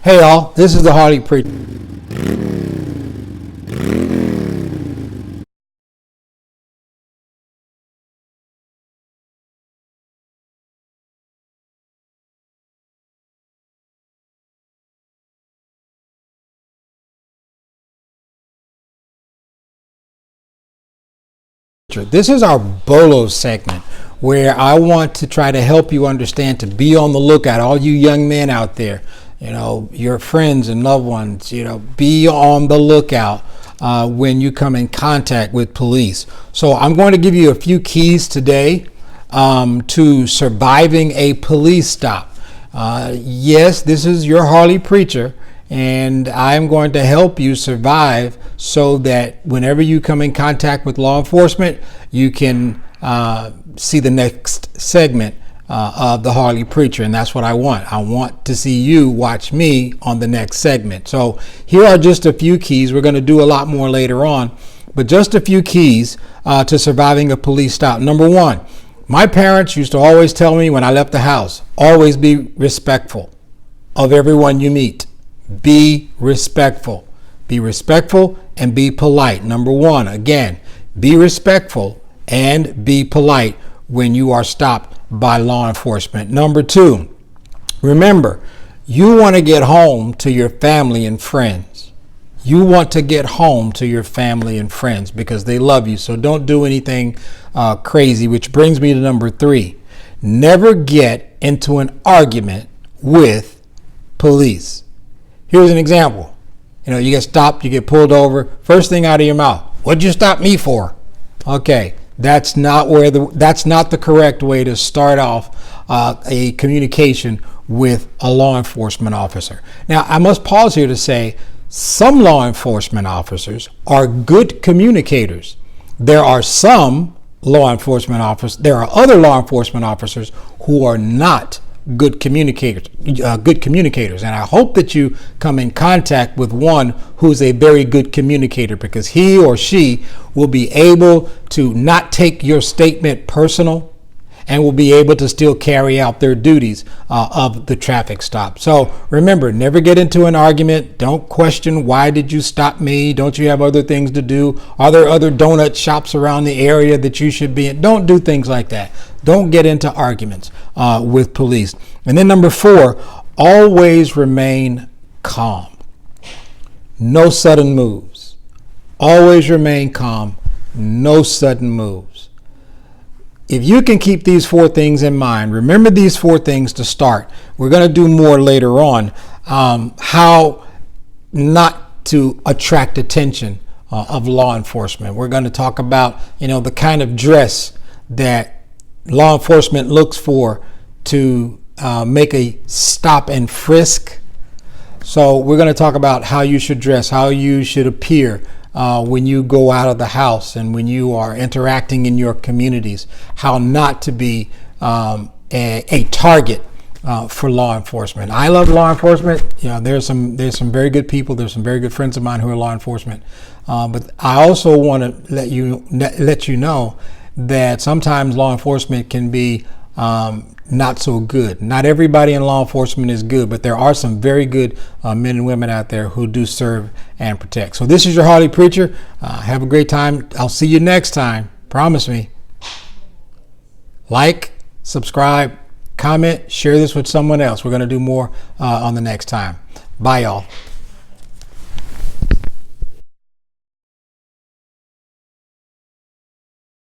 Hey all, this is the Harley Preacher. This is our BOLO segment where I want to try to help you understand to be on the lookout. All you young men out there, your friends and loved ones, be on the lookout when you come in contact with police. So I'm going to give you a few keys today to surviving a police stop. Yes, this is your Harley Preacher, and I'm going to help you survive so that whenever you come in contact with law enforcement, you can see the next segment of the Harley Preacher, and that's what I want. I want to see you watch me on the next segment. So here are just a few keys. We're going to do a lot more later on, but just a few keys to surviving a police stop. Number one, my parents used to always tell me when I left the house, always be respectful of everyone you meet. Be respectful. Be respectful and be polite. Number one, again, be respectful and be polite when you are stopped by law enforcement. Number two, remember, you want to get home to your family and friends. You want to get home to your family and friends because they love you. So don't do anything crazy, which brings me to number three. Never get into an argument with police. Here's an example. You get stopped, you get pulled over. First thing out of your mouth, what'd you stop me for? Okay, that's not the correct way to start off a communication with a law enforcement officer. Now, I must pause here to say some law enforcement officers are good communicators. There are other law enforcement officers who are not good communicators, and I hope that you come in contact with one who's a very good communicator, because he or she will be able to not take your statement personal and will be able to still carry out their duties of the traffic stop. So remember, never get into an argument. Don't question, why did you stop me? Don't you have other things to do? Are there other donut shops around the area that you should be in? Don't do things like that. Don't get into arguments with police. And then number four, always remain calm. No sudden moves. Always remain calm. No sudden moves. If you can keep these four things in mind, remember these four things to start. We're going to do more later on, how not to attract attention of law enforcement. We're going to talk about, the kind of dress that law enforcement looks for to make a stop and frisk. So we're going to talk about how you should dress, how you should appear when you go out of the house and when you are interacting in your communities, how not to be a target for law enforcement. I love law enforcement. There's some very good people. There's some very good friends of mine who are law enforcement. But I also want to let you know that sometimes law enforcement can be not so good. Not everybody in law enforcement is good, but there are some very good men and women out there who do serve and protect. So this is your Harley Preacher. Have a great time. I'll see you next time. Promise me. Like, subscribe, comment, share this with someone else. We're going to do more on the next time. Bye, y'all.